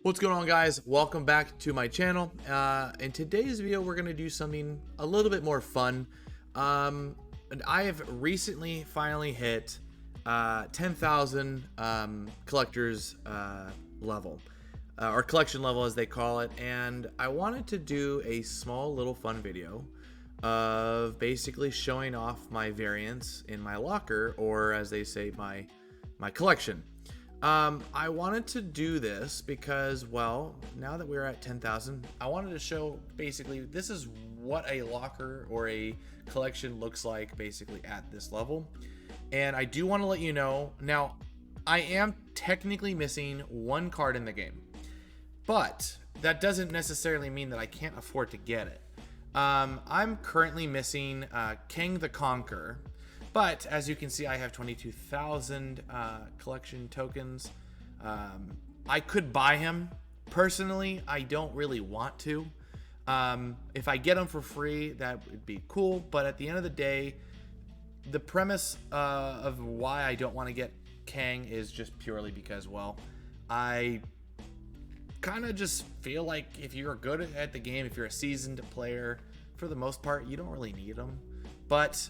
What's going on, guys? Welcome back to my channel. In today's video we're going to do something a little bit more fun. And I have recently finally hit 10,000 collectors level, or collection level as they call it, and I wanted to do a small little fun video of basically showing off my variants in my locker, or as they say, my collection. I wanted to do this because, well, now that we're at 10,000, I wanted to show basically this is what a locker or a collection looks like basically at this level. And I do want to let you know, now I am technically missing one card in the game, but that doesn't necessarily mean that I can't afford to get it. I'm currently missing Kang the Conqueror. But as you can see, I have 22,000 collection tokens. I could buy him. Personally, I don't really want to. If I get him for free, that would be cool. But at the end of the day, the premise of why I don't want to get Kang is just purely because, well, I kind of just feel like if you're good at the game, if you're a seasoned player, for the most part, you don't really need him. But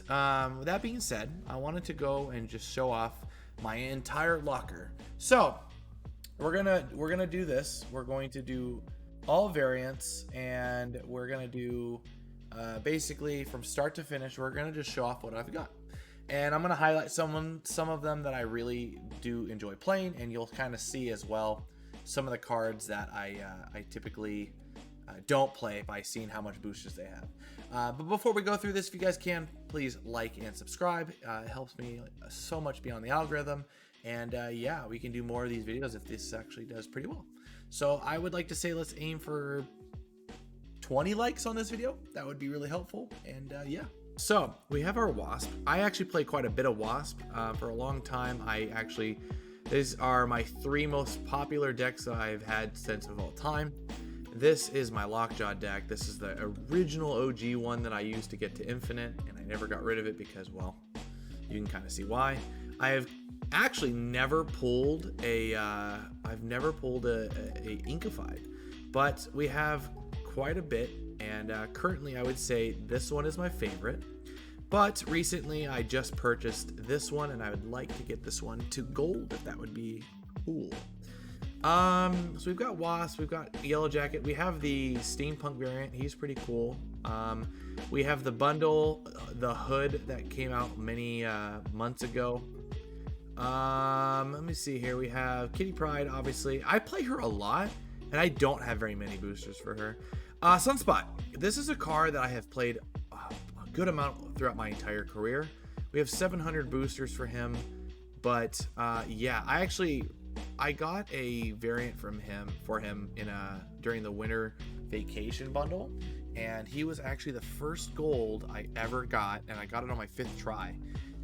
with that being said, I wanted to go and just show off my entire locker. So we're gonna do this. We're going to do all variants, and we're gonna do basically from start to finish. We're gonna just show off what I've got, and I'm gonna highlight some of them that I really do enjoy playing, and you'll kind of see as well some of the cards that I typically don't play by seeing how much boosters they have. But before we go through this, if you guys can, please like and subscribe. It helps me so much be on the algorithm. And yeah, we can do more of these videos if this actually does pretty well. So I would like to say let's aim for 20 likes on this video. That would be really helpful. And yeah. So we have our Wasp. I actually play quite a bit of Wasp. For a long time, these are my 3 most popular decks that I've had since of all time. This is my Lockjaw deck. This is the original OG one that I used to get to Infinite, and I never got rid of it because, well, you can kind of see why. I have actually never pulled a Inkified, but we have quite a bit, and currently I would say this one is my favorite. But recently I just purchased this one, and I would like to get this one to gold if that would be cool. So we've got Wasp, we've got Yellow Jacket, we have the Steampunk variant, he's pretty cool. We have the bundle, the hood that came out many months ago. Let me see here, we have Kitty Pryde, obviously. I play her a lot, and I don't have very many boosters for her. Sunspot, this is a card that I have played a good amount throughout my entire career. We have 700 boosters for him, but yeah, I got a variant for him during the winter vacation bundle, and he was actually the first gold I ever got, and I got it on my 5th try.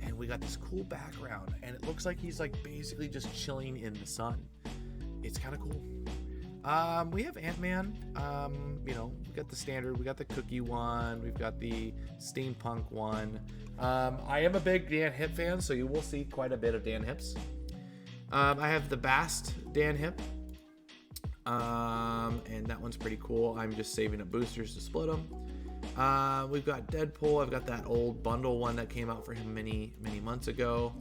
And we got this cool background, and it looks like he's like basically just chilling in the sun. It's kind of cool. We have Ant-Man. You know, we got the standard, we got the cookie one, we've got the steampunk one. I am a big Dan Hip fan, so you will see quite a bit of Dan Hips. I have the Bast Dan Hip, and that one's pretty cool. I'm just saving up boosters to split them. We've got Deadpool. I've got that old bundle one that came out for him many months ago.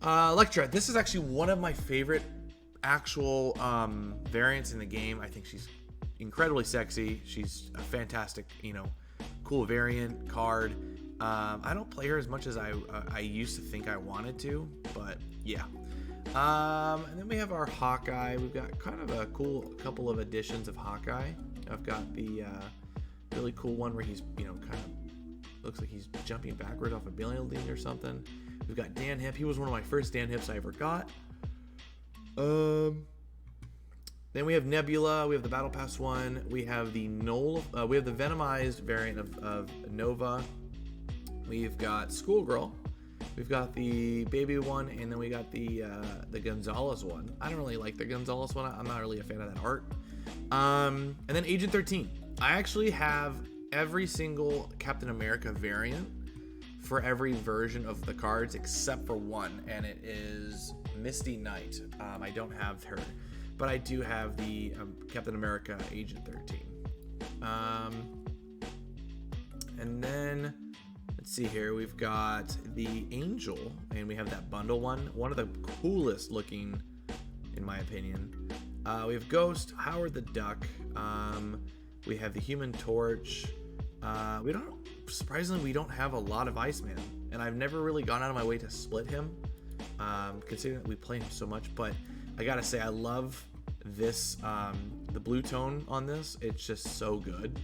Elektra, this is actually one of my favorite actual variants in the game. I think she's incredibly sexy. She's a fantastic, cool variant card. I don't play her as much as I used to think I wanted to, but yeah. And then we have our Hawkeye. We've got kind of a cool couple of editions of Hawkeye. I've got the really cool one where he's, kind of looks like he's jumping backward off a building or something. We've got Dan Hip. He was one of my first Dan Hips I ever got. Then we have Nebula. We have the Battle Pass one. We have the we have the Venomized variant of Nova. We've got Schoolgirl. We've got the baby one, and then we got the Gonzalez one. I don't really like the Gonzalez one. I'm not really a fan of that art. And then Agent 13. I actually have every single Captain America variant for every version of the cards except for one, and it is Misty Knight. I don't have her. but I do have the Captain America Agent 13. And then let's see here, we've got the Angel, and we have that bundle one of the coolest looking, in my opinion. We have Ghost, Howard the Duck. We have the Human Torch. Surprisingly, we don't have a lot of Iceman, and I've never really gone out of my way to split him, considering that we play him so much. But I gotta say, I love this, the blue tone on this. It's just so good.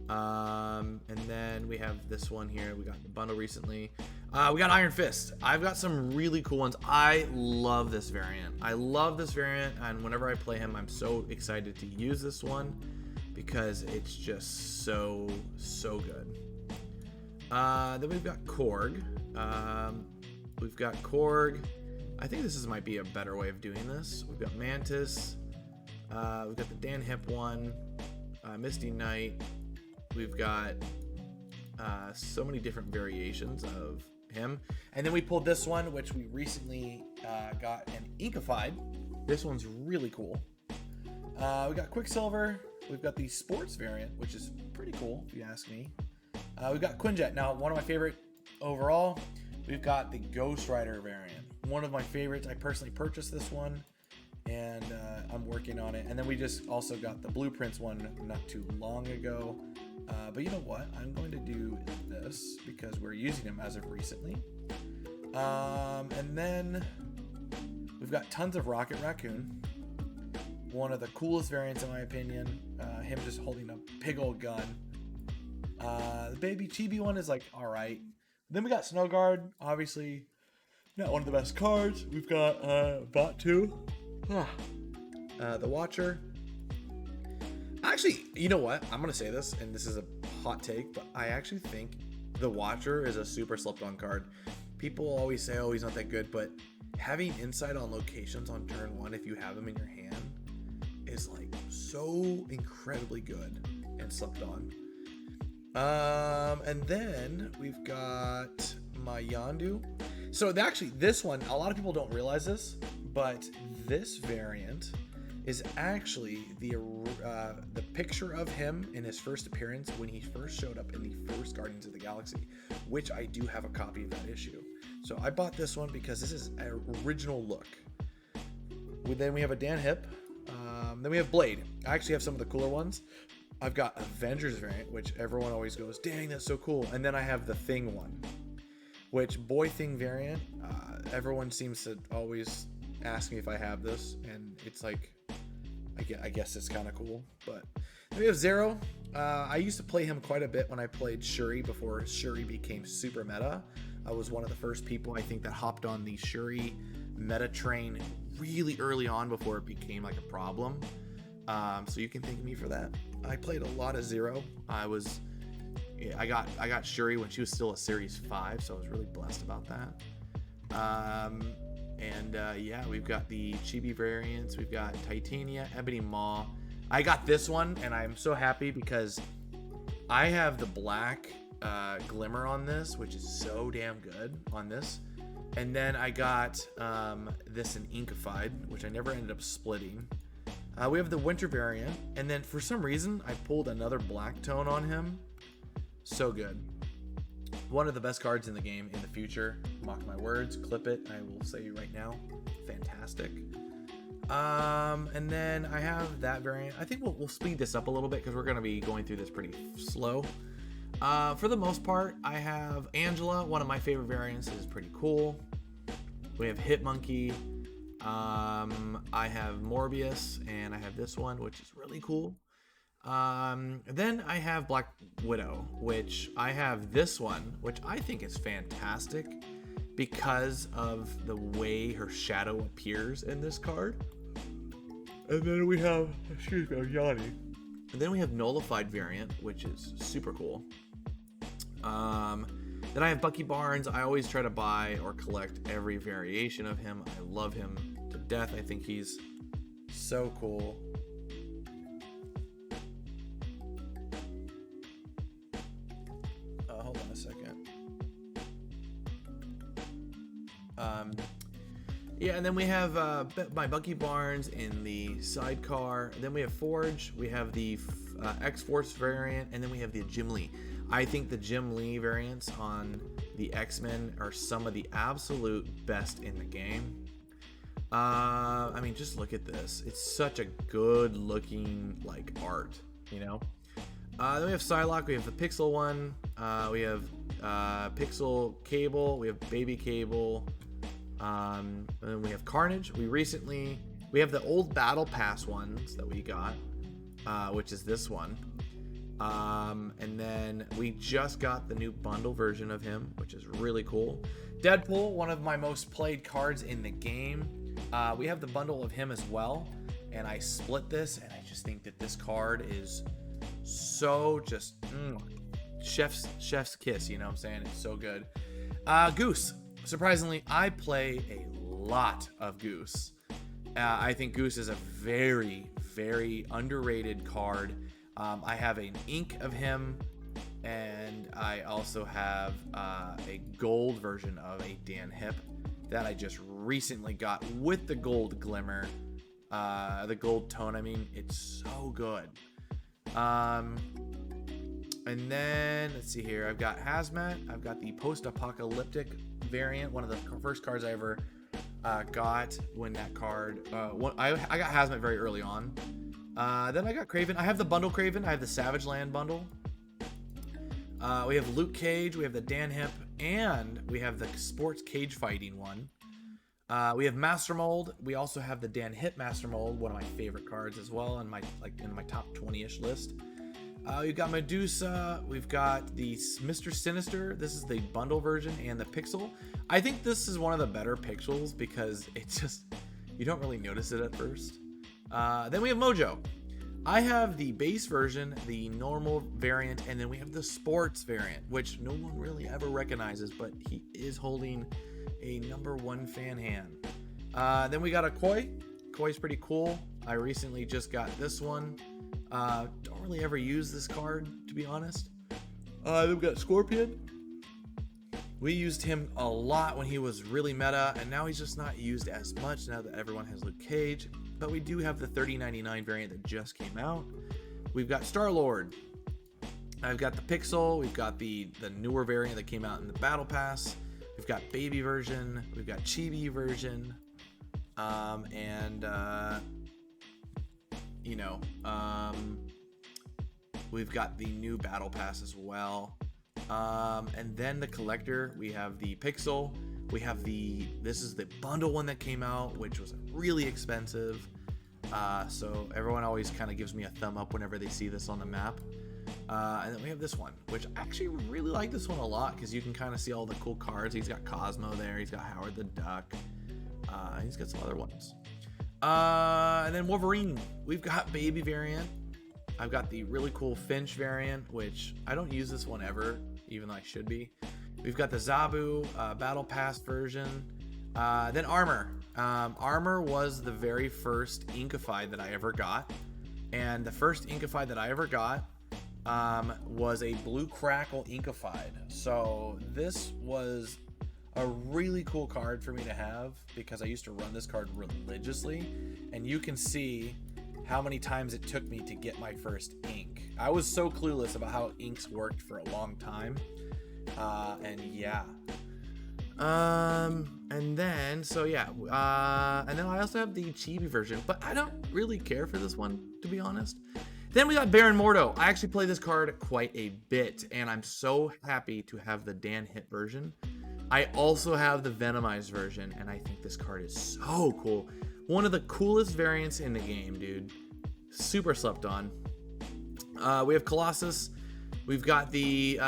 And then we have this one here. We got the bundle recently. We got Iron Fist. I've got some really cool ones. I love this variant. And whenever I play him, I'm so excited to use this one because it's just so good. Then we've got Korg. I think this might be a better way of doing this. We've got Mantis. We've got the Dan Hip one. Misty Knight. We've got so many different variations of him. And then we pulled this one, which we recently got an Inkified. This one's really cool. We got Quicksilver. We've got the sports variant, which is pretty cool, if you ask me. We've got Quinjet. Now, one of my favorite overall, we've got the Ghost Rider variant. One of my favorites. I personally purchased this one, and I'm working on it. And then we just also got the Blueprints one not too long ago. But you know what? I'm going to do this because we're using him as of recently. And then we've got tons of Rocket Raccoon. One of the coolest variants in my opinion. Him just holding a big old gun. The Baby Chibi one is like alright. Then we got Snow Guard, obviously not one of the best cards. We've got Bot 2. The Watcher. Actually, you know what? I'm going to say this, and this is a hot take, but I actually think the Watcher is a super slept on card. People always say, oh, he's not that good, but having insight on locations on turn 1, if you have him in your hand, is like so incredibly good and slept on. And then we've got my Yondu. So actually, this one, a lot of people don't realize this, but this variant is actually the picture of him in his first appearance when he first showed up in the first Guardians of the Galaxy, which I do have a copy of that issue. So I bought this one because this is an original look. Then we have a Dan Hip. Then we have Blade. I actually have some of the cooler ones. I've got Avengers variant, which everyone always goes, dang, that's so cool. And then I have the Thing one, which Boy Thing variant, everyone seems to always ask me if I have this, and it's like, I guess it's kind of cool. But then we have Zero. I used to play him quite a bit when I played Shuri before Shuri became super meta. I was one of the first people, I think, that hopped on the Shuri meta train really early on before it became like a problem. So you can thank me for that. I played a lot of Zero. I got Shuri when she was still a Series 5, so I was really blessed about that. Yeah, we've got the Chibi variants. We've got Titania, Ebony Maw. I got this one, and I'm so happy because I have the black glimmer on this, which is so damn good on this. And then I got this in Inkified, which I never ended up splitting. We have the Winter variant, and then for some reason, I pulled another black tone on him. So good. One of the best cards in the game in the future. Mock my words, clip it. I will say right now, fantastic. And then I have that variant. I think we'll speed this up a little bit because we're going to be going through this pretty slow. For the most part, I have Angela. One of my favorite variants is pretty cool. We have Hitmonkey. I have Morbius, and I have this one, which is really cool. Then I have Black Widow, which I have this one, which I think is fantastic because of the way her shadow appears in this card. And then we have, I'm yawning. And then we have Nullified variant, which is super cool. Then I have Bucky Barnes. I always try to buy or collect every variation of him. I love him to death. I think he's so cool. Hold on a second. Yeah, and then we have my Bucky Barnes in the sidecar. Then we have Forge. We have the X-Force variant, and then we have the Jim Lee. I think the Jim Lee variants on the X-Men are some of the absolute best in the game. I mean, just look at this. It's such a good looking like art, you know. Then we have Psylocke. We have the Pixel one. We have Pixel Cable. We have Baby Cable. And then we have Carnage. We have the old Battle Pass ones that we got, which is this one. And then we just got the new bundle version of him, which is really cool. Deadpool, one of my most played cards in the game. We have the bundle of him as well, and I split this, and I just think that this card is so just chef's kiss, you know what I'm saying? It's so good. Goose. Surprisingly, I play a lot of Goose. I think Goose is a very, very underrated card. I have an ink of him, and I also have a gold version of a Dan Hip that I just recently got with the gold glimmer, the gold tone. I mean, it's so good. And then let's see here. I've got Hazmat. I've got the post-apocalyptic variant, one of the first cards I ever got when that card. I got Hazmat very early on. Then I got Kraven. I have the bundle Kraven. I have the Savage Land bundle. We have Luke Cage. We have the Dan Hip, and we have the sports cage fighting one. We have Master Mold. We also have the Dan Hip Master Mold, one of my favorite cards as well, in my top 20-ish list. We've got Medusa. We've got the Mr. Sinister. This is the bundle version, and the Pixel. I think this is one of the better Pixels because it's just, you don't really notice it at first. Then we have Mojo. I have the base version, the normal variant, and then we have the sports variant, which no one really ever recognizes, but he is holding a #1 fan hand. Then we got a Koi. Koi's pretty cool. I recently just got this one. Don't really ever use this card, to be honest. Then we got Scorpion. We used him a lot when he was really meta, and now he's just not used as much now that everyone has Luke Cage. But we do have the 3099 variant that just came out. We've got Star-Lord. I've got the Pixel. We've got the newer variant that came out in the Battle Pass. We've got Baby version. We've got Chibi version. We've got the new Battle Pass as well. And then the collector, we have the Pixel. We have this is the bundle one that came out, which was really expensive. So everyone always kind of gives me a thumb up whenever they see this on the map. And then we have this one, which I actually really like this one a lot because you can kind of see all the cool cards. He's got Cosmo there. He's got Howard the Duck. He's got some other ones. And then Wolverine. We've got Baby variant. I've got the really cool Finch variant, which I don't use this one ever, even though I should be. We've got the Zabu Battle Pass version. Then Armor. Armor was the very first Inkified that I ever got. And the first Inkified that I ever got was a Blue Crackle Inkified. So this was a really cool card for me to have because I used to run this card religiously. And you can see how many times it took me to get my first ink. I was so clueless about how inks worked for a long time. And then I also have the Chibi version, but I don't really care for this one, to be honest. Then we got Baron Mordo. I actually play this card quite a bit, and I'm so happy to have the Dan Hip version. I also have the Venomized version, and I think this card is so cool. One of the coolest variants in the game, dude. Super slept on. We have Colossus. We've got the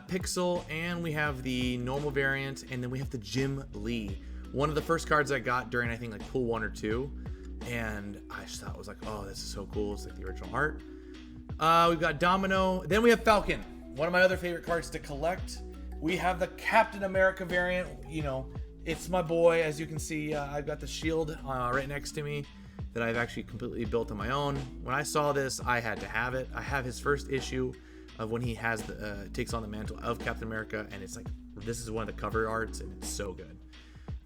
Pixel, and we have the normal variant, and then we have the Jim Lee. One of the first cards I got during, I think, like pool 1 or 2, and I just thought it was like, oh, this is so cool. It's like the original art. We've got Domino. Then we have Falcon, one of my other favorite cards to collect. We have the Captain America variant. You know, it's my boy. As you can see, I've got the shield right next to me that I've actually completely built on my own. When I saw this, I had to have it. I have his first issue of when he has takes on the mantle of Captain America, and it's like, this is one of the cover arts, and it's so good.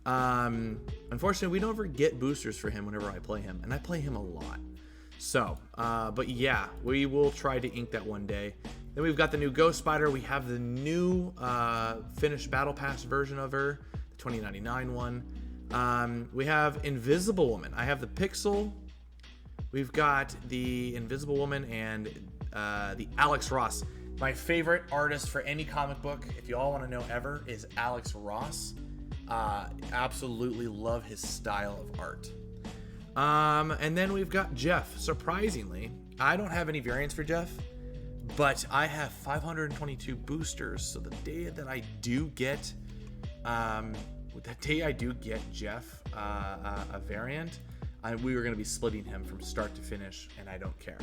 Unfortunately, we don't ever get boosters for him whenever I play him, and I play him a lot. So, but yeah, we will try to ink that one day. Then we've got the new Ghost Spider. We have the new finished Battle Pass version of her, the 2099 one. We have Invisible Woman. I have the Pixel. We've got the Invisible Woman and the Alex Ross. My favorite artist for any comic book, if you all want to know ever, is Alex Ross. Absolutely love his style of art. And then we've got Jeff. Surprisingly, I don't have any variants for Jeff, but I have 522 boosters. So the day that I do get, Jeff a variant, we were going to be splitting him from start to finish, and I don't care.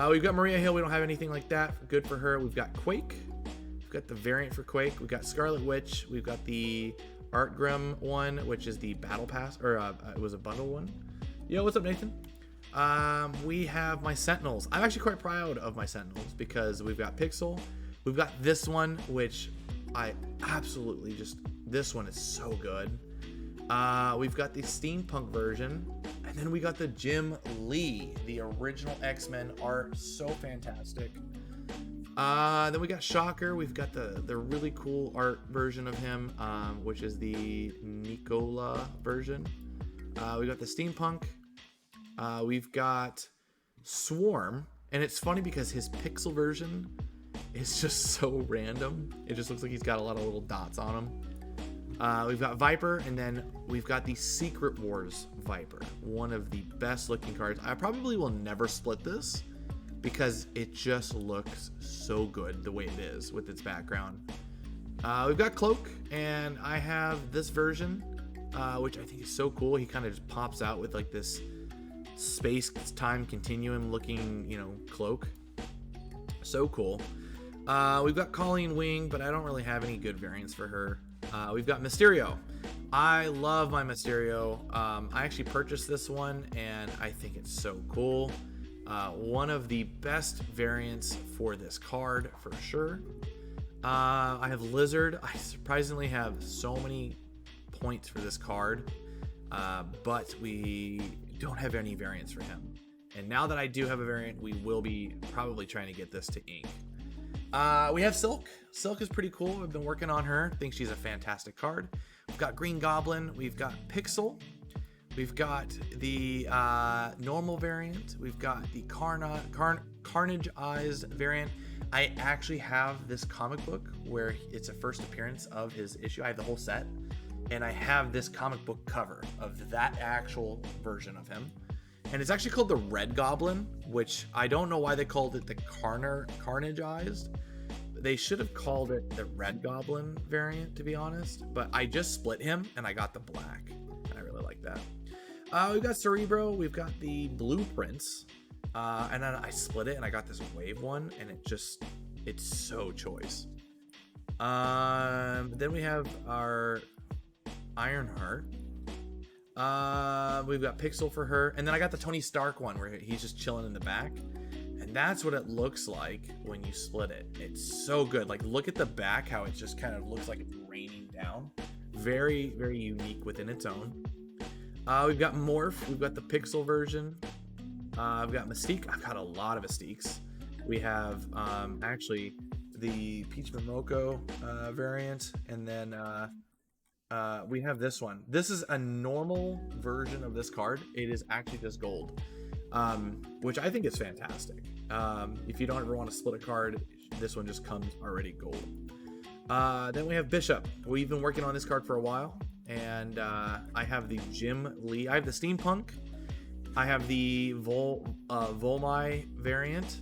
We've got Maria Hill. We don't have anything like that. Good for her. We've got Quake. We've got the variant for Quake. We've got Scarlet Witch. We've got the Artgrim one, which is the Battle Pass, or it was a bundle one. Yo, what's up, Nathan? We have my Sentinels. I'm actually quite proud of my Sentinels because we've got Pixel. We've got this one, which I absolutely this one is so good. We've got the steampunk version, and then we got the Jim Lee, the original X-Men art, so fantastic. Then we got Shocker. We've got the really cool art version of him, which is the Nicola version. We got the steampunk. We've got Swarm, and it's funny because his pixel version is just so random. It just looks like he's got a lot of little dots on him. We've got Viper, and then we've got the Secret Wars Viper, one of the best looking cards. I probably will never split this because it just looks so good the way it is with its background. We've got Cloak, and I have this version, which I think is so cool. He kind of just pops out with like this space-time continuum looking, cloak. So cool. We've got Colleen Wing, but I don't really have any good variants for her. We've got Mysterio. I love my Mysterio. I actually purchased this one, and I think it's so cool. One of the best variants for this card, for sure. I have Lizard. I surprisingly have so many points for this card, but we don't have any variants for him. And now that I do have a variant, we will be probably trying to get this to ink. We have Silk. Silk is pretty cool. I've been working on her. I think she's a fantastic card. We've got Green Goblin. We've got Pixel. We've got the normal variant. We've got the Carnage Eyes variant. I actually have this comic book where it's a first appearance of his issue. I have the whole set, and I have this comic book cover of that actual version of him. And it's actually called the Red Goblin, which I don't know why they called it the Carnage Eyes. They should have called it the Red Goblin variant, to be honest. But I just split him, and I got the black. And I really like that. We've got Cerebro. We've got the Blueprints. And then I split it, and I got this Wave one, and it's so choice. Then we have our Ironheart. We've got Pixel for her, and then I got the Tony Stark one where he's just chilling in the back, and that's what it looks like when you split it. It's so good. Like, look at the back, how it just kind of looks like it's raining down. Very, very unique within its own. We've got Morph. We've got the Pixel version. I've got Mystique. I've got a lot of Mystiques. We have actually the Peach Momoko variant, and then we have this one. This is a normal version of this card. It is actually just gold, which I think is fantastic. If you don't ever want to split a card, this one just comes already gold. Then we have Bishop. We've been working on this card for a while, and I have the Jim Lee. I have the Steampunk. I have the Volmai variant,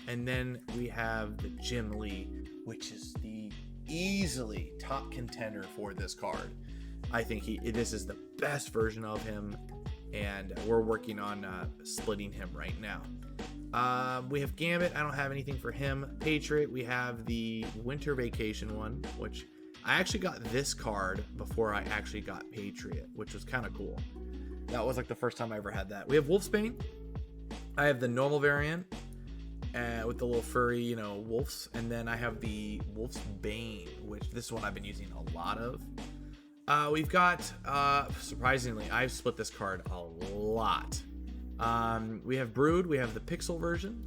and then we have the Jim Lee, which is the easily top contender for this card. I think this is the best version of him, and we're working on splitting him right now. We have Gambit. I don't have anything for him. Patriot. We have the Winter Vacation one, which I actually got this card before I actually got Patriot, which was kind of cool. That was like the first time I ever had that. We have Wolfsbane. I have the normal variant with the little furry, wolves. And then I have the Wolfsbane, which this one I've been using a lot of. We've got, surprisingly, I've split this card a lot. We have Brood, we have the pixel version,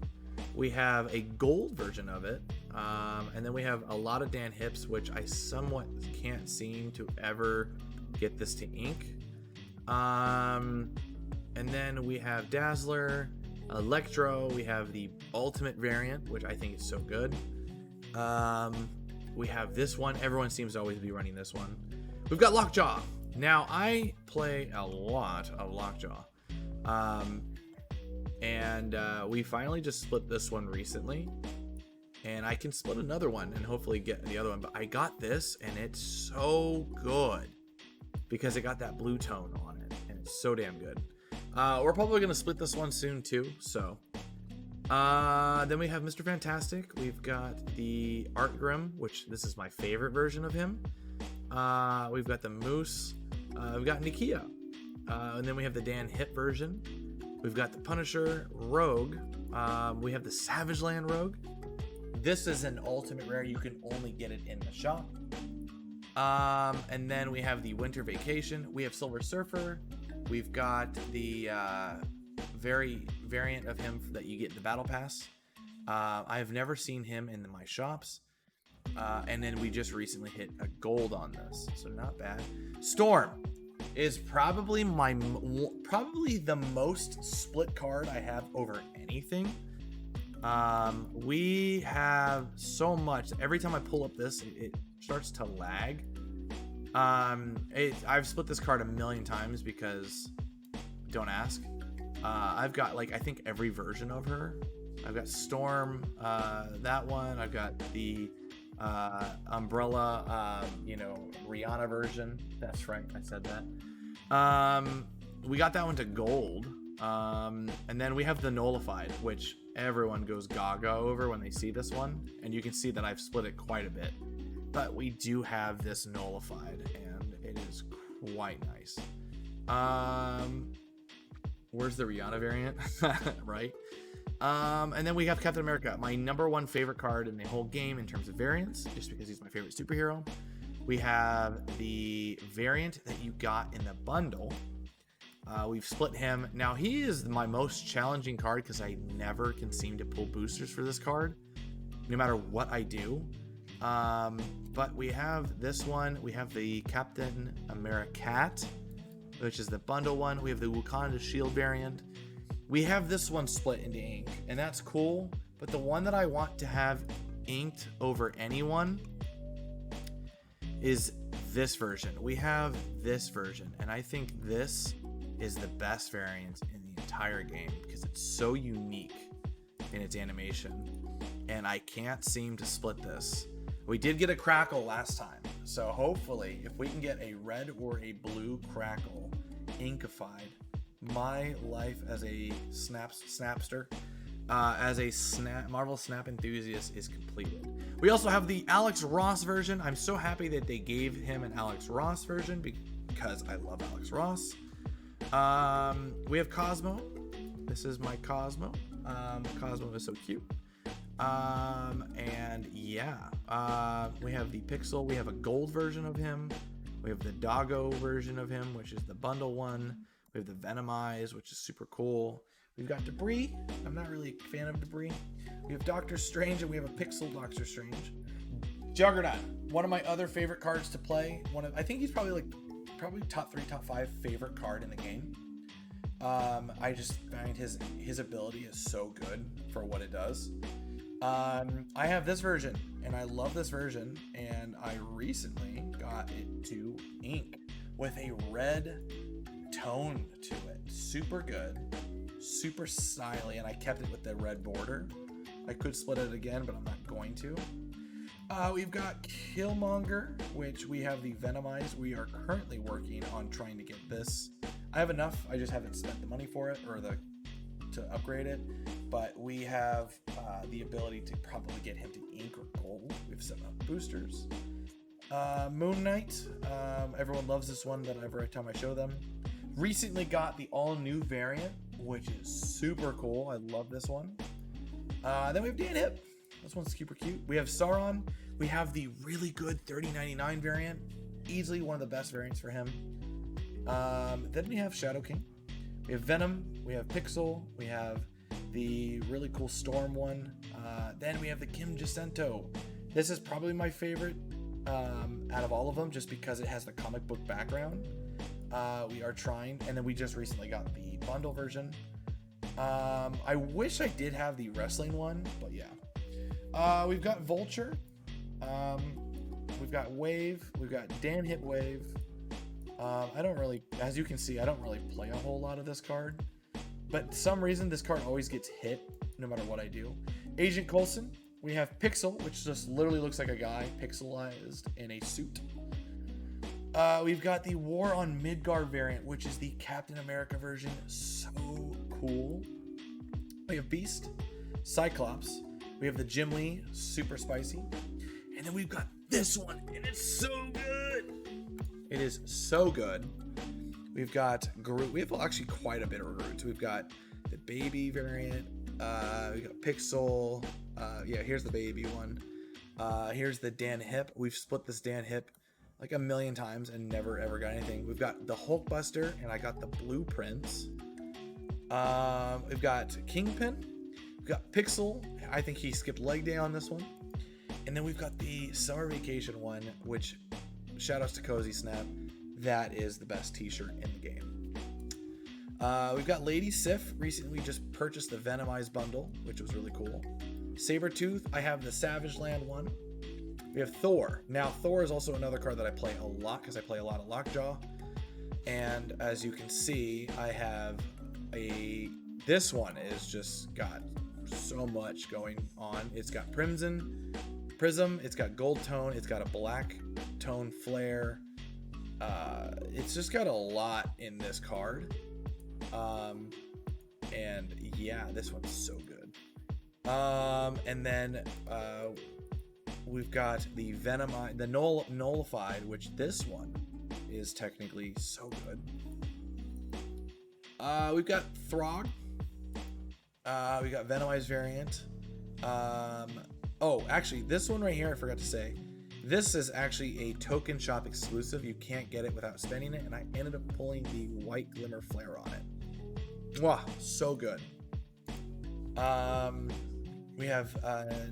we have a gold version of it, and then we have a lot of Dan Hips, which I somewhat can't seem to ever get this to ink. And then we have Dazzler, Electro, we have the Ultimate variant, which I think is so good. We have this one, everyone seems to always be running this one. We've got Lockjaw. Now, I play a lot of Lockjaw. And we finally just split this one recently. And I can split another one and hopefully get the other one. But I got this, and it's so good because it got that blue tone on it. And it's so damn good. We're probably going to split this one soon, too. So, then we have Mr. Fantastic. We've got the Art Grim, which this is my favorite version of him. We've got the Moose. We've got Nikia. And then we have the Dan Hip version. We've got the Punisher Rogue. We have the Savage Land Rogue. This is an ultimate rare. You can only get it in the shop. And then we have the Winter Vacation. We have Silver Surfer. We've got the variant of him that you get in the Battle Pass. I have never seen him in my shops. And then we just recently hit a gold on this, so not bad. Storm is probably the most split card I have over anything. We have so much. Every time I pull up this, it starts to lag. I've split this card a million times because don't ask. I've got I think every version of her. I've got Storm, that one. I've got the Umbrella, Rihanna version. That's right, I said that. We got that one to gold. And then we have the Nullified, which everyone goes gaga over when they see this one. And you can see that I've split it quite a bit. But we do have this Nullified, and it is quite nice. Where's the Rihanna variant? Right? And then we have Captain America, my #1 favorite card in the whole game in terms of variants, just because he's my favorite superhero. We have the variant that you got in the bundle. We've split him. Now, he is my most challenging card because I never can seem to pull boosters for this card, no matter what I do. But we have this one. We have the Captain America, which is the bundle one. We have the Wakanda Shield variant. We have this one split into ink, and that's cool. But the one that I want to have inked over anyone is this version. We have this version, and I think this is the best variant in the entire game because it's so unique in its animation, and I can't seem to split this. We did get a Crackle last time, so hopefully if we can get a red or a blue Crackle inkified, my life as a snapster, as a Marvel Snap enthusiast is completed. We also have the Alex Ross version. I'm so happy that they gave him an Alex Ross version because I love Alex Ross. We have Cosmo. This is my Cosmo. Cosmo is so cute. And yeah, we have the Pixel. We have a gold version of him. We have the Doggo version of him, which is the bundle one. We have the Venomize, which is super cool. We've got Debris. I'm not really a fan of Debris. We have Doctor Strange, and we have a Pixel Doctor Strange. Juggernaut, one of my other favorite cards to play. I think he's probably top 3, top 5 favorite card in the game. I just find his ability is so good for what it does. I have this version, and I love this version, and I recently got it to ink with a red tone to it. Super good, super stylish, and I kept it with the red border. I could split it again, but I'm not going to. We've got Killmonger, which we have the Venomize. We are currently working on trying to get this. I have enough, I just haven't spent the money for it or to upgrade it. But we have the ability to probably get him to ink or gold. We have 7 boosters. Moon Knight. Everyone loves this one every time I show them. Recently got the all-new variant, which is super cool. I love this one. Then we have Dan Hip. This one's super cute. We have Sauron. We have the really good 3099 variant. easily one of the best variants for him. Then we have Shadow King. We have Venom. We have Pixel. We have the really cool Storm one. Then we have the Kim Jacinto. This is probably my favorite out of all of them, just because it has the comic book background. We are trying, and then we just recently got the bundle version. I wish I did have the wrestling one, but yeah. We've got Vulture. We've got Wave. We've got Dan Hit Wave. I don't really, as you can see, I don't really play a whole lot of this card, but for some reason this card always gets hit no matter what I do. Agent Coulson. We have Pixel, which just literally looks like a guy pixelized in a suit. We've got the War on Midgard variant, which is the Captain America version. So cool. We have Beast, Cyclops. We have the Jim Lee, super spicy. And then we've got this one, and it's so good. It is so good. We've got Groot. We have actually quite a bit of Groots. We've got the baby variant. We got Pixel. Yeah, here's the baby one. Here's the Dan Hip. We've split this Dan Hip like a million times and never ever got anything. We've got the Hulkbuster, and I got the blueprints. We've got Kingpin. We've got Pixel. I think he skipped leg day on this one. And then we've got the Summer Vacation one, which shoutouts to Cozy Snap. That is the best t-shirt in the game. We've got Lady Sif. Recently we just purchased the Venomized bundle, which was really cool. Sabretooth. I have the Savage Land one. We have Thor. Now, Thor is also another card that I play a lot because I play a lot of Lockjaw. And as you can see, I have this one is just got so much going on. It's got Prism, it's got Gold Tone, it's got a Black Tone Flare. It's just got a lot in this card. And yeah, this one's so good. And then we've got the Nullified, which this one is technically so good. We've got Throg. We got Venomized variant. Oh, actually, this one right here, I forgot to say. This is actually a token shop exclusive. You can't get it without spending it, and I ended up pulling the White Glimmer Flare on it. Wow, so good. We have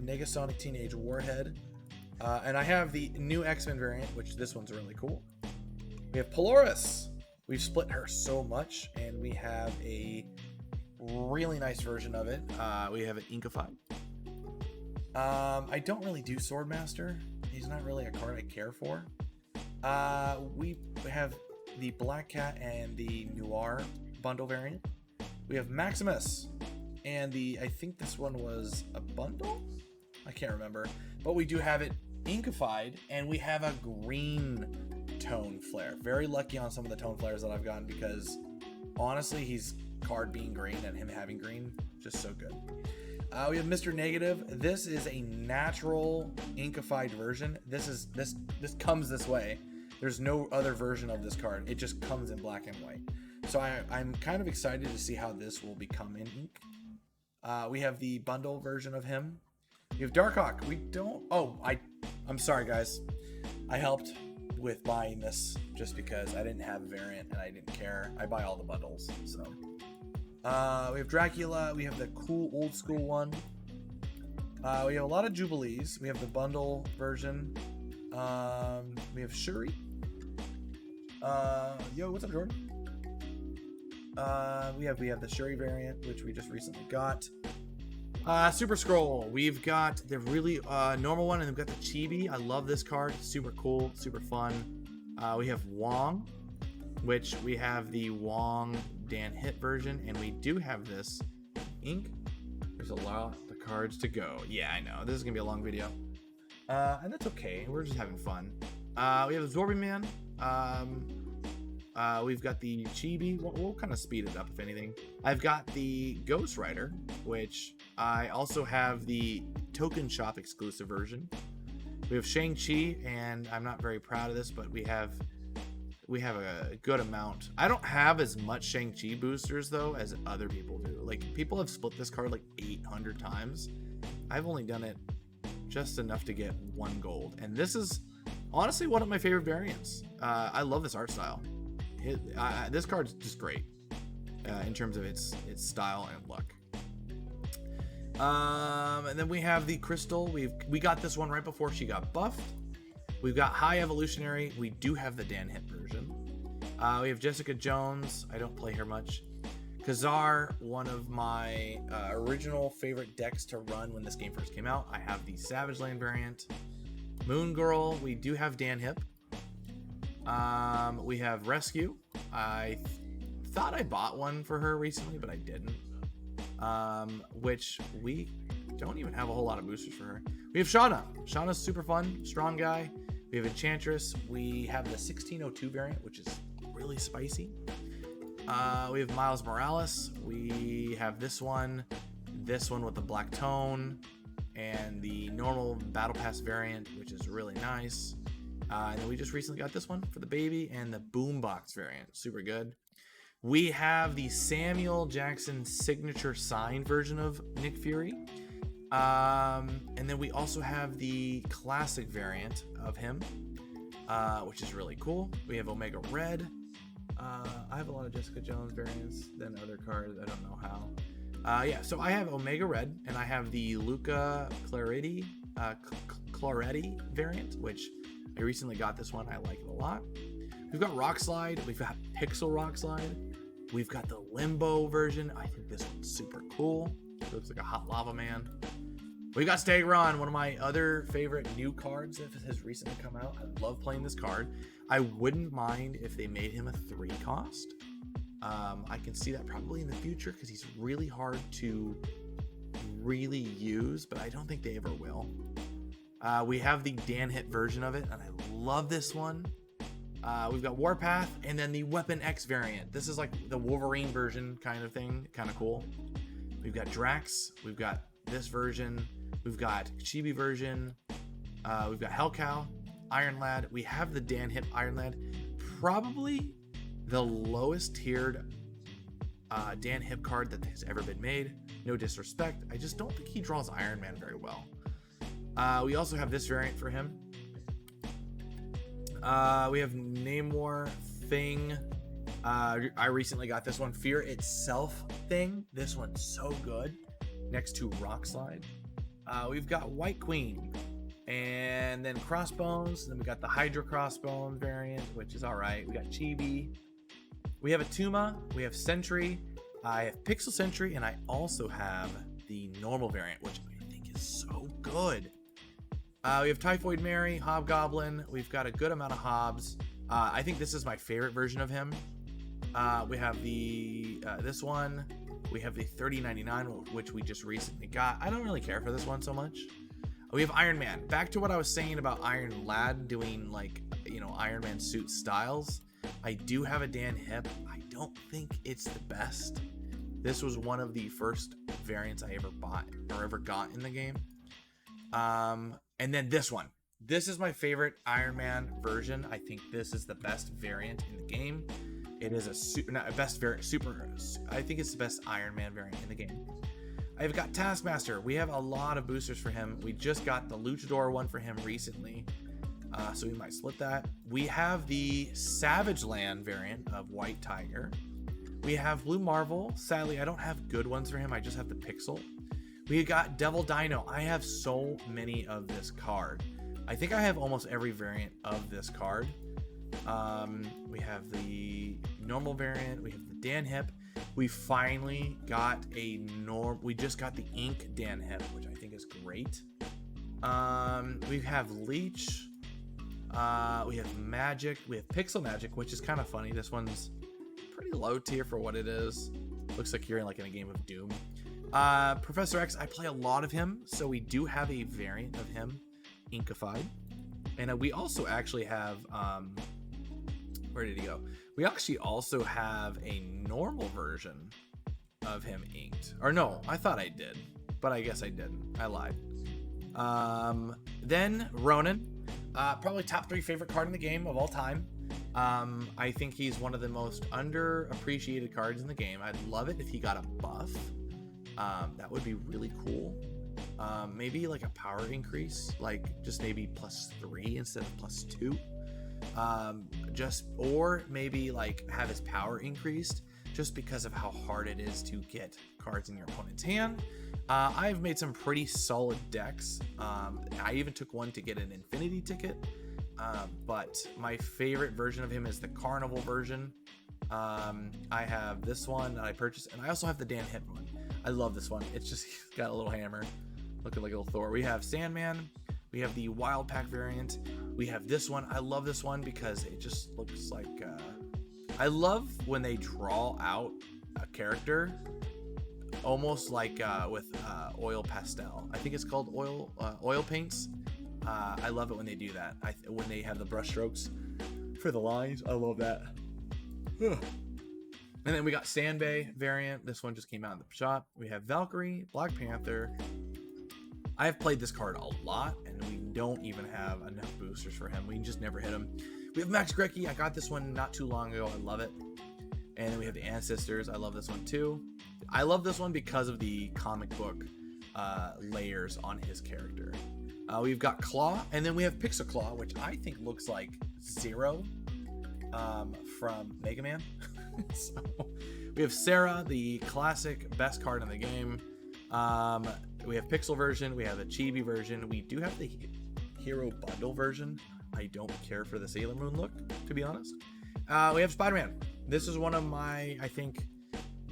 Negasonic Teenage Warhead. And I have the new X-Men variant, which this one's really cool. We have Polaris. We've split her so much, and we have a really nice version of it. We have it inkified. I don't really do Swordmaster. He's not really a card I care for. We have the Black Cat and the Noir bundle variant. We have Maximus, and I think this one was a bundle? I can't remember. But we do have it inkified, and we have a green tone flare. Very lucky on some of the tone flares that I've gotten, because honestly, he's card being green and him having green, just so good. We have Mr. Negative. This is a natural inkified version. This comes this way. There's no other version of this card. It just comes in black and white. So I'm kind of excited to see how this will become in ink. We have the bundle version of him. We have Darkhawk. We don't... Oh, I'm sorry, guys. I helped with buying this just because I didn't have a variant and I didn't care. I buy all the bundles, so... we have Dracula. We have the cool old school one. We have a lot of Jubilees. We have the bundle version. We have Shuri. Yo, what's up, Jordan? We have the Shuri variant, which we just recently got. Super Scroll. We've got the really normal one, and we've got the Chibi. I love this card. Super cool, super fun. We have Wong, which we have the Wong Dan Hit version, and we do have this ink. There's a lot of cards to go. Yeah, I know. This is gonna be a long video. And that's okay. We're just having fun. We have Zorby Man. We've got the Chibi. We'll kind of speed it up, if anything. I've got the Ghost Rider, which I also have the Token Shop exclusive version. We have Shang-Chi, and I'm not very proud of this, but we have a good amount. I don't have as much Shang-Chi boosters, though, as other people do. Like, people have split this card like 800 times. I've only done it just enough to get 1 gold. And this is Honestly, one of my favorite variants. I love this art style. This card's just great in terms of its style and look. And then we have the Crystal. We got this one right before she got buffed. We've got High Evolutionary. We do have the Dan Hip version. We have Jessica Jones. I don't play her much. Kazar, one of my original favorite decks to run when this game first came out. I have the Savage Land variant. Moon Girl, we do have Dan Hip. We have Rescue. I thought I bought one for her recently, but I didn't. Which we don't even have a whole lot of boosters for her. We have Shauna. Shauna's super fun, strong guy. We have Enchantress. We have the 1602 variant, which is really spicy. We have Miles Morales. We have this one with the black tone, and the normal Battle Pass variant, which is really nice. And then we just recently got this one for the baby, and the Boombox variant, super good. We have the Samuel Jackson signature sign version of Nick Fury. And then we also have the classic variant of him, which is really cool. We have Omega Red. I have a lot of Jessica Jones variants than other cards. I don't know how. Yeah, so I have Omega Red, and I have the Luca Claretti variant, which I recently got this one. I like it a lot. We've got Rock Slide. We've got Pixel Rock Slide. We've got the Limbo version. I think this one's super cool. It looks like a hot lava man. We got Stegron, one of my other favorite new cards that has recently come out. I love playing this card. I wouldn't mind if they made him a 3 cost. I can see that probably in the future because he's really hard to really use, but I don't think they ever will. We have the Dan Hit version of it, and I love this one. We've got Warpath, and then the Weapon X variant. This is like the Wolverine version kind of thing, kind of cool. We've got Drax. We've got this version. We've got Chibi version. We've got Hellcow, Iron Lad. We have the Dan Hip Iron Lad. Probably the lowest tiered Dan Hip card that has ever been made. No disrespect. I just don't think he draws Iron Man very well. We also have this variant for him. We have Namor Thing. I recently got this one, Fear Itself Thing. This one's so good. Next to Rock Slide. We've got White Queen, and then Crossbones. Then we got the Hydra Crossbones variant, which is all right. We got Chibi. We have Atuma. We have Sentry. I have Pixel Sentry, and I also have the normal variant, which I think is so good. We have Typhoid Mary, Hobgoblin. We've got a good amount of Hobbs. I think this is my favorite version of him. We have the this one. We have the 3099, which we just recently got. I don't really care for this one so much. We have Iron Man. Back to what I was saying about Iron Lad doing, like, you know, Iron Man suit styles. I do have a Dan Hip. I don't think it's the best. This was one of the first variants I ever bought or ever got in the game. And then this one. This is my favorite Iron Man version. I think this is the best variant in the game. It is a super, not best variant, super. I think it's the best Iron Man variant in the game. I've got Taskmaster. We have a lot of boosters for him. We just got the Luchador one for him recently, so we might split that. We have the Savage Land variant of White Tiger. We have Blue Marvel. Sadly, I don't have good ones for him. I just have the Pixel. We got Devil Dino. I have so many of this card. I think I have almost every variant of this card. We have the normal variant. We have the Dan Hip. We finally got we just got the Ink Dan Hip, which I think is great. We have Leech. We have Magic. We have Pixel Magic, which is kind of funny. This one's pretty low tier for what it is. Looks like you're in a game of Doom. Professor X, I play a lot of him, so we do have a variant of him, Inkified. And we also actually have, where did he go? We actually also have a normal version of him inked. Or no, I thought I did, but I guess I didn't. I lied. Then Ronan, probably top 3 favorite card in the game of all time. I think he's one of the most underappreciated cards in the game. I'd love it if he got a buff. That would be really cool. Maybe like a power increase, like just maybe +3 instead of +2. Or maybe like have his power increased just because of how hard it is to get cards in your opponent's hand. I've made some pretty solid decks. I even took one to get an infinity ticket. But my favorite version of him is the carnival version. I have this one that I purchased, and I also have the Dan Hip one. I love this one. It's just he's got a little hammer looking like a little Thor. We have Sandman. We have the Wild Pack variant. We have this one. I love this one because it just looks like I love when they draw out a character almost like with oil pastel. I think it's called oil paints. I love it when they do that. When they have the brush strokes for the lines. I love that. And then we got Sandbay variant. This one just came out in the shop. We have Valkyrie, Black Panther. I've played this card a lot, and we don't even have enough boosters for him. We just never hit him. We have Max Grecki. I got this one not too long ago. I love it. And then we have the Ancestors. I love this one too. I love this one because of the comic book layers on his character. We've got Claw, and then we have Pixel Claw, which I think looks like Zero from Mega Man. So, we have Sarah, the classic best card in the game. We have Pixel version. We have the Chibi version. We do have the Hero Bundle version. I don't care for the Sailor Moon look, to be honest. We have Spider-Man. This is one of my, I think,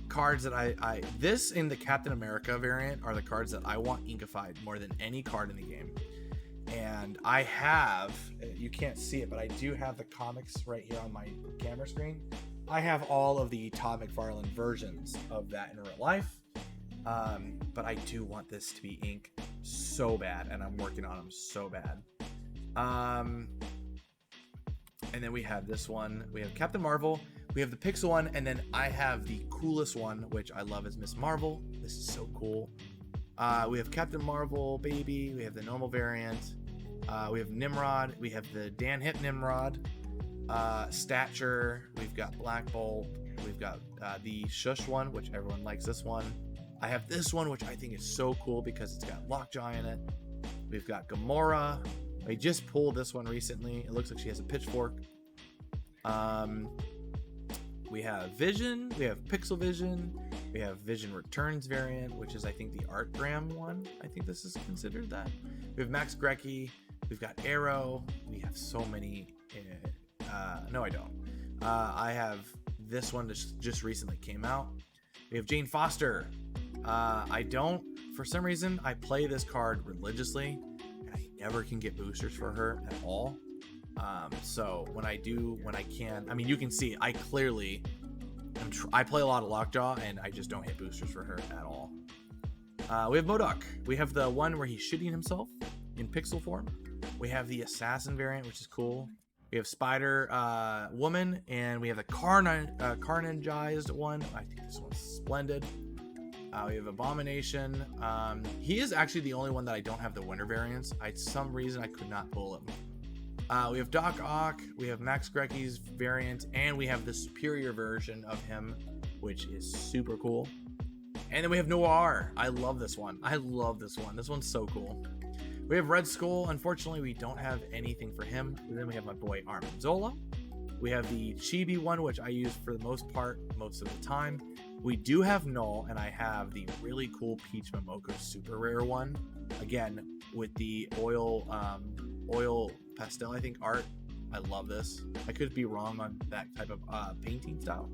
cards that this and the Captain America variant are the cards that I want inkified more than any card in the game. And I have, you can't see it, but I do have the comics right here on my camera screen. I have all of the Todd McFarlane versions of that in real life. But I do want this to be ink so bad, and I'm working on them so bad. And then we have this one. We have Captain Marvel. We have the Pixel one, and then I have the coolest one, which I love, is Miss Marvel. This is so cool. We have Captain Marvel, baby. We have the normal variant. We have Nimrod. We have the Dan Hip Nimrod. Stature. We've got Black Bolt. We've got the Shush one, which everyone likes this one. I have this one, which I think is so cool because it's got Lockjaw in it. We've got Gamora. I just pulled this one recently. It looks like she has a pitchfork. We have Vision. We have Pixel Vision. We have Vision Returns variant, which is, I think, the Artgram one. I think this is considered that. We have Max Grecki. We've got Arrow. We have so many. No, I don't. I have this one that just recently came out. We have Jane Foster. I don't, for some reason, I play this card religiously, and I never can get boosters for her at all. So when I can, I mean, you can see I clearly, I play a lot of Lockjaw, and I just don't hit boosters for her at all. We have MODOK. We have the one where he's shooting himself in pixel form. We have the Assassin variant, which is cool. We have Spider Woman, and we have the Carnageized one. I think this one's splendid. We have Abomination. He is actually the only one that I don't have the winter variants. Some reason I could not pull him. We have Doc Ock. We have Max Grecki's variant, and we have the superior version of him, which is super cool. And then we have Noir. I love this one. This one's so cool. We have Red Skull. Unfortunately, we don't have anything for him. And then we have my boy Armin Zola. We have the Chibi one, which I use for the most part, most of the time. We do have Null, and I have the really cool Peach Momoko super rare one. Again, with the oil pastel, I think, art. I love this. I could be wrong on that type of painting style.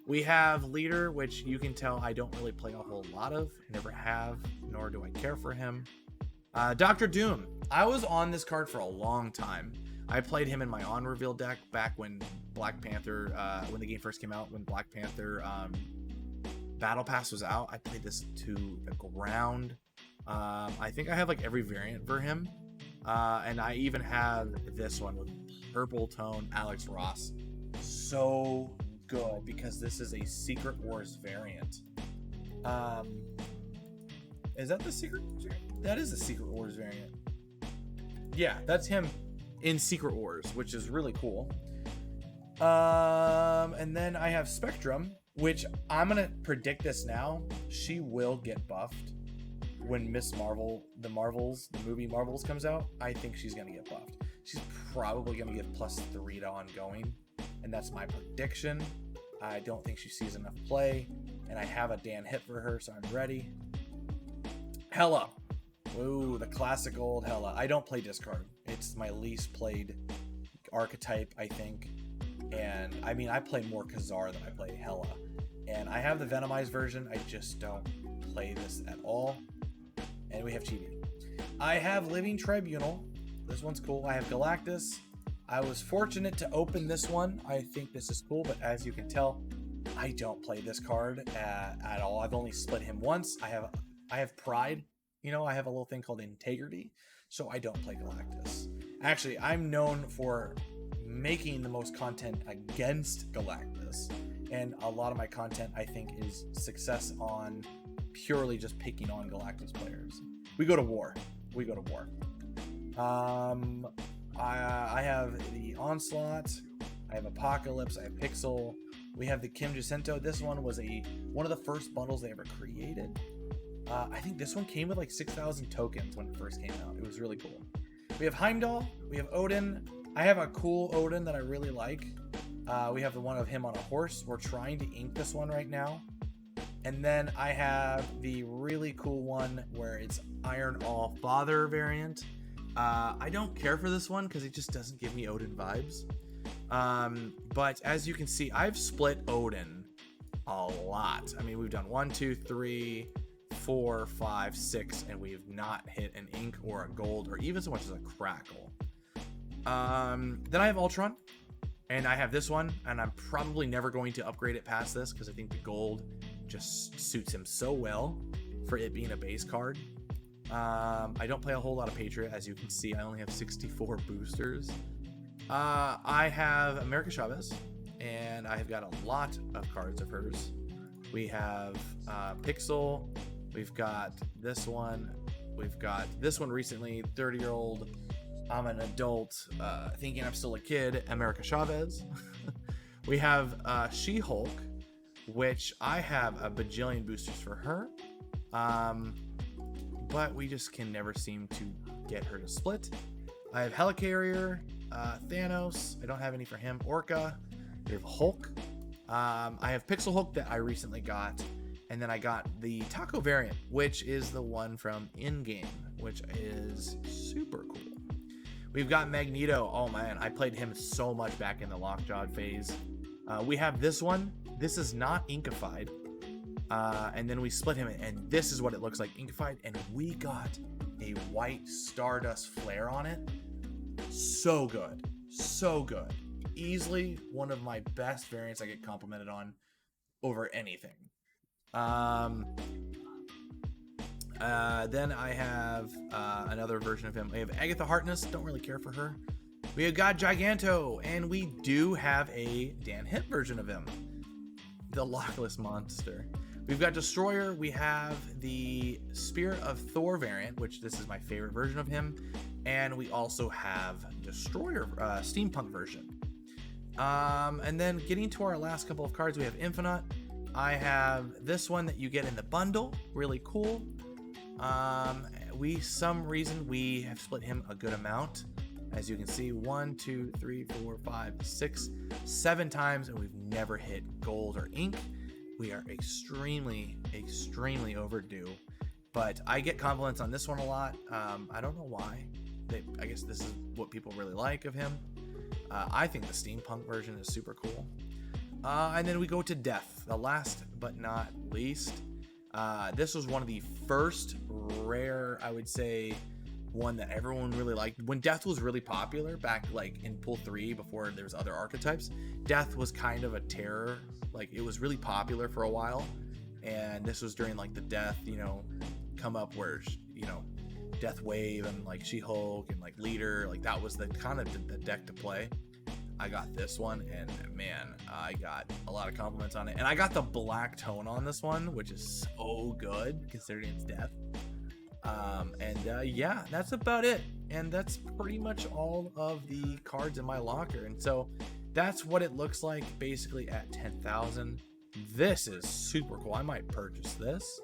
We have Leader, which you can tell I don't really play a whole lot of. Never have, nor do I care for him. Dr. Doom. I was on this card for a long time. I played him in my on reveal deck back when Black Panther, when the game first came out, when Black Panther Battle Pass was out. I played this to the ground. I think I have like every variant for him. And I even have this one with purple tone Alex Ross. So good because this is a Secret Wars variant. Is that the Secret Wars variant? That is a Secret Wars variant. Yeah, that's him in Secret Wars, which is really cool. And then I have Spectrum, which I'm gonna predict this now. She will get buffed. when Miss Marvel, the movie Marvels comes out, I think she's gonna get buffed. She's probably gonna get +3 to ongoing, and that's my prediction. I don't think she sees enough play, and I have a Dan hit for her, so I'm ready. Hela. Ooh, the classic old Hela. I don't play discard. It's my least played archetype, I think. And I mean, I play more Khazar than I play Hela. And I have the Venomized version. I just don't play this at all. And we have Chibi. I have Living Tribunal. This one's cool. I have Galactus. I was fortunate to open this one. I think this is cool, but as you can tell, I don't play this card at all. I've only split him once. I have Pride. You know, I have a little thing called Integrity, so I don't play Galactus. Actually, I'm known for making the most content against Galactus, and a lot of my content, I think, is success on purely just picking on Galactus players. We go to war. I have the Onslaught, I have Apocalypse, I have Pixel, we have the Kim Jacinto. This one was one of the first bundles they ever created. I think this one came with like 6,000 tokens when it first came out. It was really cool. We have Heimdall, we have Odin. I have a cool Odin that I really like. We have the one of him on a horse. We're trying to ink this one right now. And then I have the really cool one where it's Iron All Father variant. I don't care for this one because it just doesn't give me Odin vibes. But as you can see, I've split Odin a lot. I mean, we've done 1, 2, 3, 4, 5, 6, and we've not hit an ink or a gold or even so much as a crackle. Then I have Ultron, and I have this one, and I'm probably never going to upgrade it past this because I think the gold just suits him so well for it being a base card. I don't play a whole lot of Patriot, as you can see. I only have 64 boosters. I have America Chavez, and I've got a lot of cards of hers. We have Pixel. We've got this one. We've got this one recently, 30-year-old. I'm an adult thinking I'm still a kid, America Chavez. We have She-Hulk, which I have a bajillion boosters for her. But we just can never seem to get her to split. I have Helicarrier, Thanos. I don't have any for him. Orca. We have Hulk. I have Pixel Hulk that I recently got. And then I got the Taco variant, which is the one from in-game, which is super cool. We've got Magneto. Oh man, I played him so much back in the Lockjaw phase. We have this one. This is not inkified. And then we split him, and this is what it looks like inkified, and we got a white Stardust flare on it. So good. So good. Easily one of my best variants I get complimented on over anything. Then I have another version of him. I have Agatha Harkness. Don't really care for her. We have got Giganto, and we do have a Dan Hit version of him. The Lockless Monster. We've got Destroyer. We have the Spirit of Thor variant, which this is my favorite version of him. And we also have Destroyer Steampunk version. And then getting to our last couple of cards, we have Infinite. I have this one that you get in the bundle. Really cool. Some reason we have split him a good amount. As you can see, 1, 2, 3, 4, 5, 6, 7 times, and we've never hit gold or ink. We are extremely, extremely overdue. But I get compliments on this one a lot. I don't know why. I guess this is what people really like of him. I think the steampunk version is super cool. And then we go to Death, the last but not least. This was one of the first rare, I would say, one that everyone really liked. When Death was really popular back like in Pool 3 before there was other archetypes, Death was kind of a terror. Like it was really popular for a while. And this was during like the Death, come up where, Death Wave and like She-Hulk and like Leader, like that was the kind of the deck to play. I got this one, and man, I got a lot of compliments on it. And I got the black tone on this one, which is so good considering it's Death. Yeah, that's about it. And that's pretty much all of the cards in my locker. And so that's what it looks like basically at 10,000. This is super cool. I might purchase this.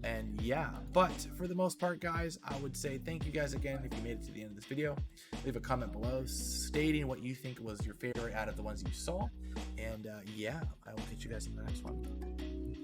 And yeah, but for the most part, guys, I would say thank you guys again if you made it to the end of this video. Leave a comment below stating what you think was your favorite out of the ones you saw. And yeah, I will catch you guys in the next one.